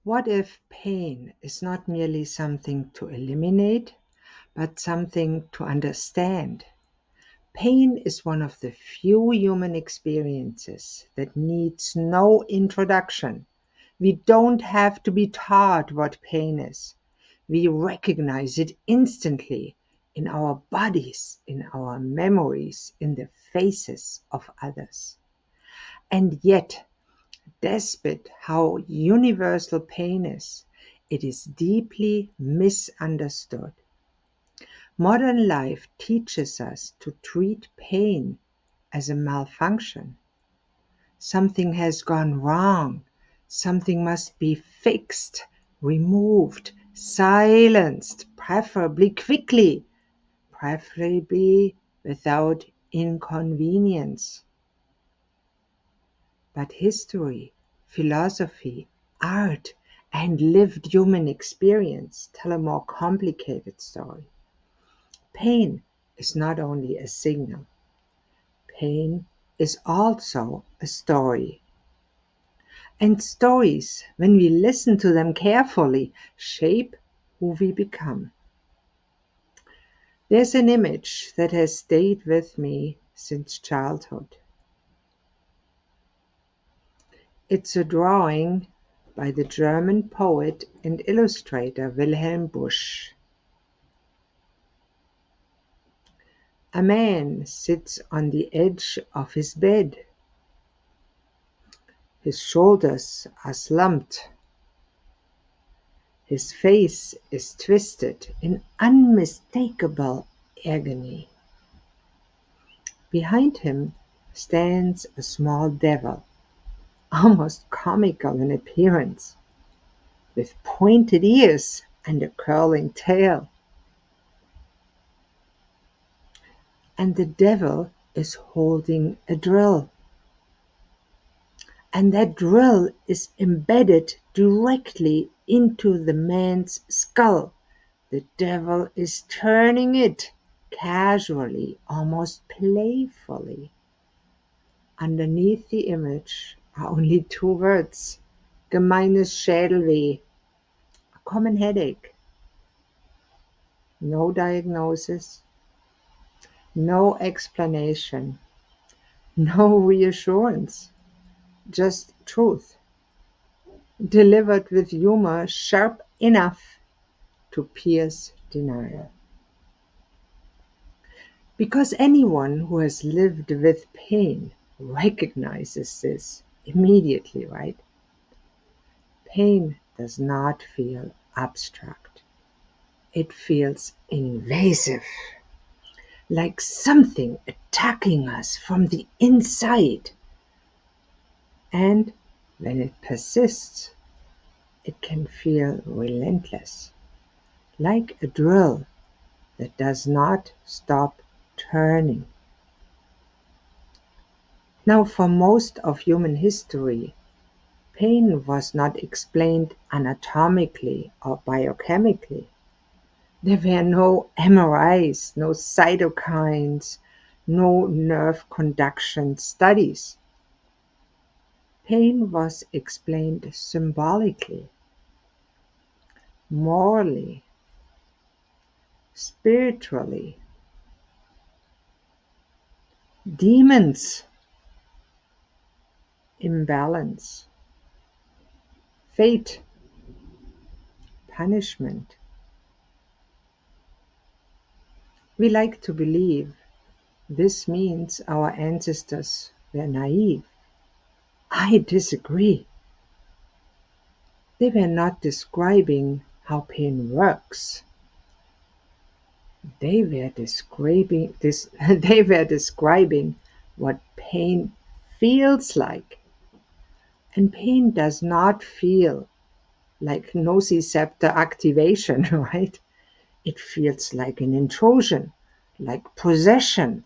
What if pain is not merely something to eliminate, but something to understand? Pain is one of the few human experiences that needs no introduction. We don't have to be taught what pain is. We recognize it instantly in our bodies, in our memories, in the faces of others. And yet, despite how universal pain is, it is deeply misunderstood. Modern life teaches us to treat pain as a malfunction. Something has gone wrong. Something must be fixed, removed, silenced, preferably quickly, preferably without inconvenience. But history, philosophy, art, and lived human experience tell a more complicated story. Pain is not only a signal, pain is also a story. And stories, when we listen to them carefully, shape who we become. There's an image that has stayed with me since childhood. It's a drawing by the German poet and illustrator Wilhelm Busch. A man sits on the edge of his bed. His shoulders are slumped. His face is twisted in unmistakable agony. Behind him stands a small devil, almost comical in appearance, with pointed ears and a curling tail. And the devil is holding a drill. And that drill is embedded directly into the man's skull. The devil is turning it casually, almost playfully. Underneath the image are only two words: gemeines Schädelweh, a common headache. No diagnosis, no explanation, no reassurance, just truth, delivered with humor sharp enough to pierce denial. Because anyone who has lived with pain recognizes this immediately, right? Pain does not feel abstract. It feels invasive, like something attacking us from the inside. And when it persists, it can feel relentless, like a drill that does not stop turning. Now, for most of human history, pain was not explained anatomically or biochemically. There were no MRIs, no cytokines, no nerve conduction studies. Pain was explained symbolically, morally, spiritually. Demons, imbalance, fate, punishment. We like to believe this means our ancestors were naive. I disagree. They were not describing how pain works. They were describing this they were describing what pain feels like. And pain does not feel like nociceptor activation, right? It feels like an intrusion, like possession,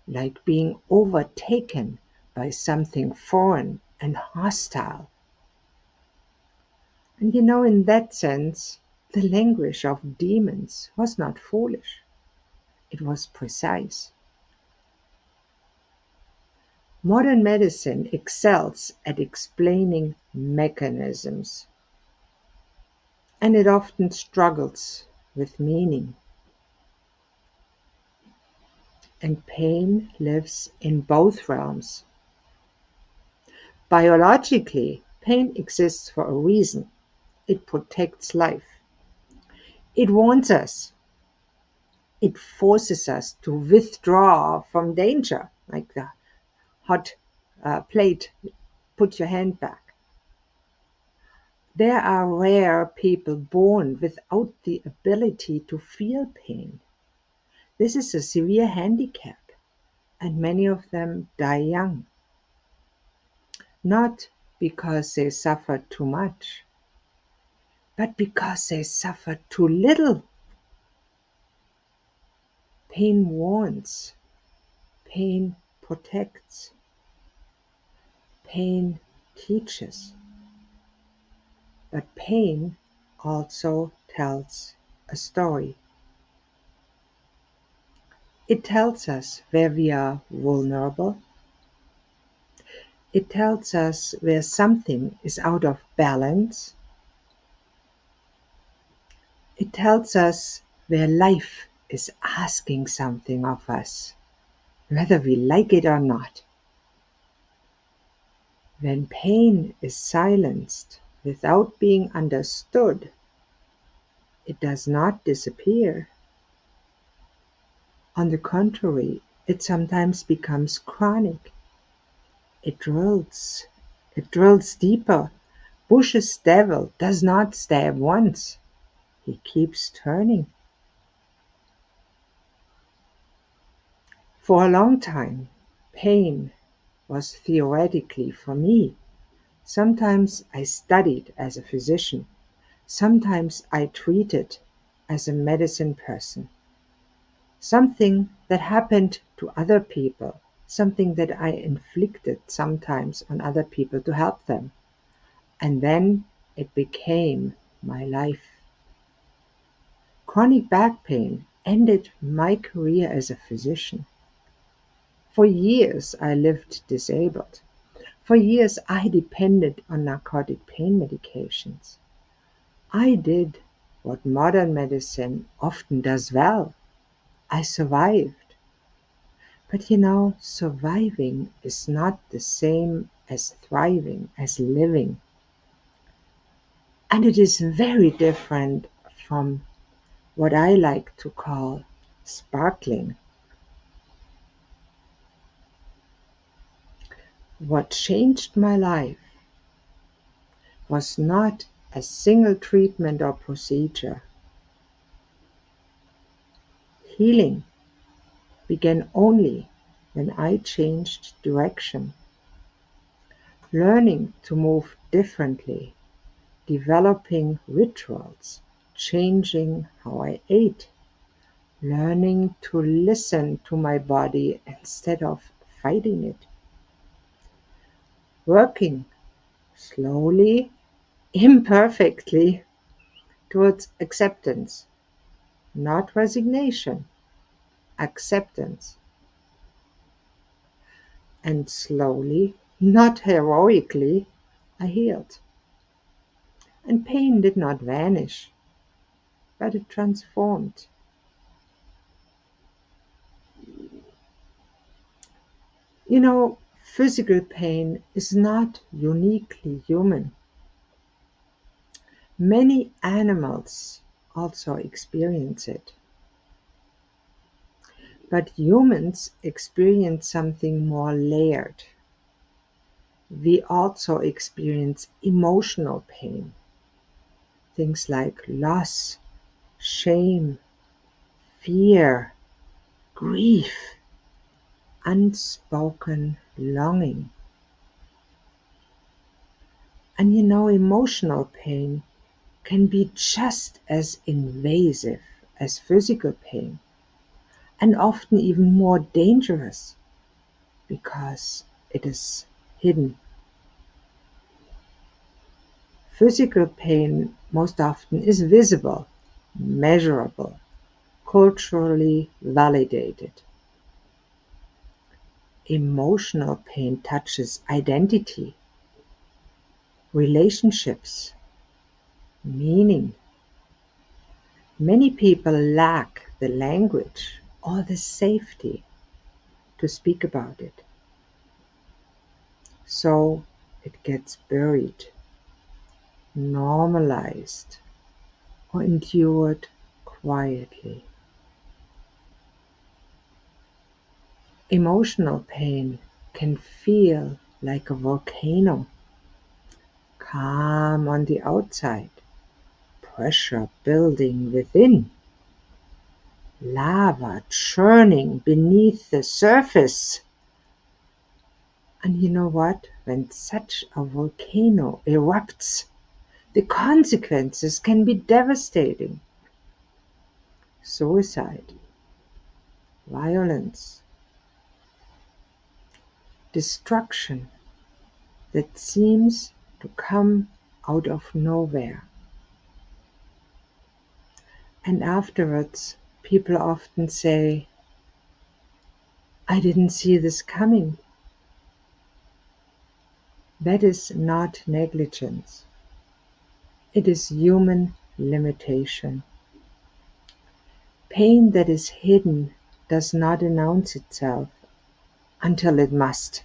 like being overtaken by something foreign and hostile. And in that sense, the language of demons was not foolish. It was precise. Modern medicine excels at explaining mechanisms. and it often struggles with meaning. And pain lives in both realms. Biologically, pain exists for a reason. It protects life. It warns us. It forces us to withdraw from danger, like the hot plate, put your hand back. There are rare people born without the ability to feel pain. This is a severe handicap, and many of them die young. Not because they suffer too much, but because they suffer too little. Pain warns, pain protects, pain teaches. But pain also tells a story. It tells us where we are vulnerable. It tells us where something is out of balance. It tells us where life is asking something of us, whether we like it or not. When pain is silenced without being understood, it does not disappear. On the contrary, it sometimes becomes chronic. It drills. It drills deeper. Bush's devil does not stab once. He keeps turning. For a long time, pain was theoretically for me. Sometimes I studied as a physician. Sometimes I treated as a medicine person. Something that happened to other people, something that I inflicted sometimes on other people to help them. And then it became my life. Chronic back pain ended my career as a physician. For years I lived disabled. For years I depended on narcotic pain medications. I did what modern medicine often does well. I survived. But surviving is not the same as thriving, as living. And it is very different from what I like to call sparkling. What changed my life was not a single treatment or procedure. Healing began only when I changed direction, learning to move differently, developing rituals, changing how I ate, learning to listen to my body instead of fighting it, working slowly, imperfectly, towards acceptance, not resignation, acceptance. And slowly, not heroically, I healed. And pain did not vanish, but it transformed. Physical pain is not uniquely human. Many animals also experience it. But humans experience something more layered. We also experience emotional pain. Things like loss, shame, fear, grief, unspoken longing. And emotional pain can be just as invasive as physical pain, and often even more dangerous because it is hidden. Physical pain most often is visible, measurable, culturally validated. Emotional pain touches identity, relationships, meaning, Many people lack the language or the safety to speak about it. So it gets buried, normalized, or endured quietly. Emotional pain can feel like a volcano, calm on the outside, pressure building within, lava churning beneath the surface. And you know what? When such a volcano erupts, the consequences can be devastating. Suicide, violence, destruction that seems to come out of nowhere. And afterwards, people often say, I didn't see this coming. That is not negligence. It is human limitation. Pain that is hidden does not announce itself until it must.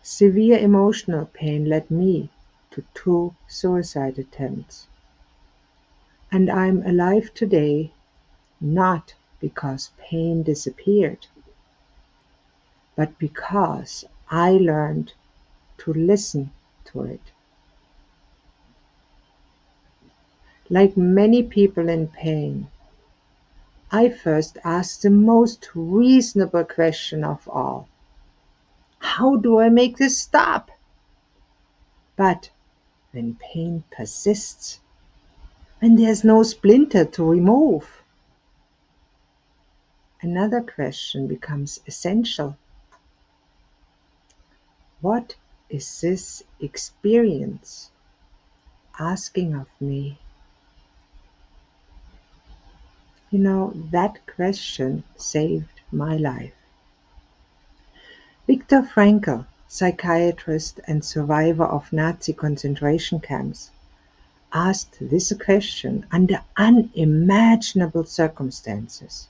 Severe emotional pain led me to 2 suicide attempts. And I'm alive today not because pain disappeared, but because I learned to listen to it. Like many people in pain, I first asked the most reasonable question of all. How do I make this stop? But when pain persists, when there's no splinter to remove, another question becomes essential. What is this experience asking of me? You know, that question saved my life. Viktor Frankl, psychiatrist and survivor of Nazi concentration camps, asked this question under unimaginable circumstances.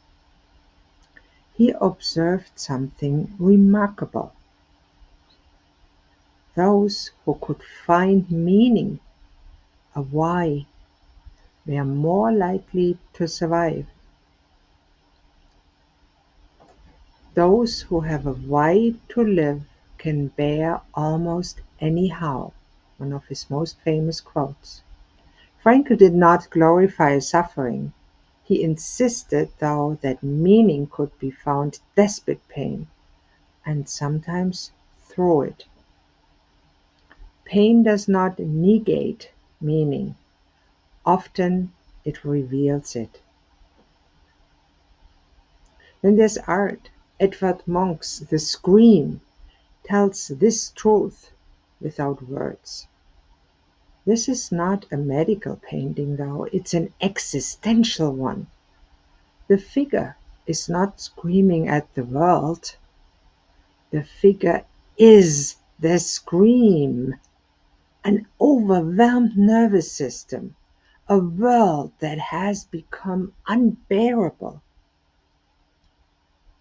He observed something remarkable. Those who could find meaning, a why, were more likely to survive. Those who have a why to live can bear almost anyhow, one of his most famous quotes. Frankl did not glorify suffering. He insisted, though, that meaning could be found despite pain, and sometimes through it. Pain does not negate meaning. Often it reveals it. Then there's art. Edvard Munch's The Scream tells this truth without words. This is not a medical painting, though, it's an existential one. The figure is not screaming at the world. The figure is the scream, an overwhelmed nervous system, a world that has become unbearable.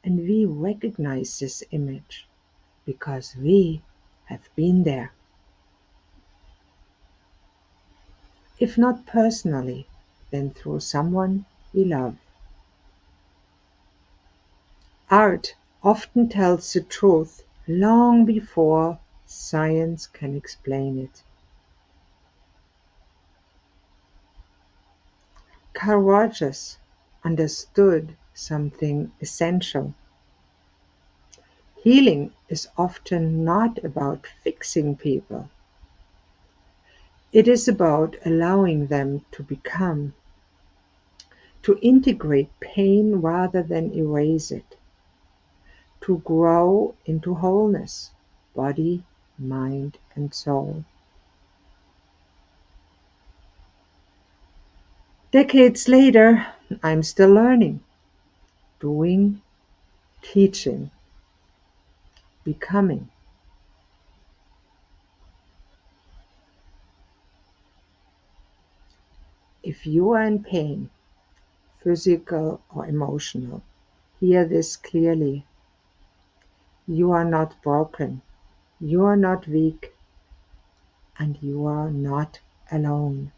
And we recognize this image because we have been there. If not personally, then through someone we love. Art often tells the truth long before science can explain it. Carl Rogers understood something essential. Healing is often not about fixing people. It is about allowing them to become, to integrate pain rather than erase it, to grow into wholeness, body, mind, and soul. Decades later, I'm still learning, doing, teaching, becoming. If you are in pain, physical or emotional, hear this clearly. You are not broken, you are not weak, and you are not alone.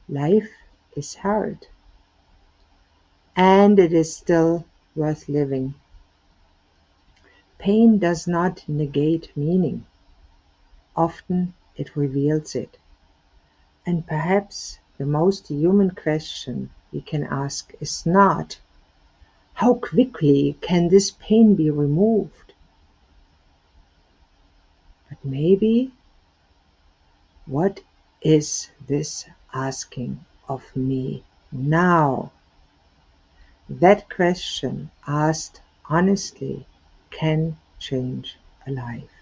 Life is hard, and it is still worth living. Pain does not negate meaning. Often it reveals it. And perhaps the most human question we can ask is not, how quickly can this pain be removed? But maybe, what is this asking of me now? That question, asked honestly, can change a life.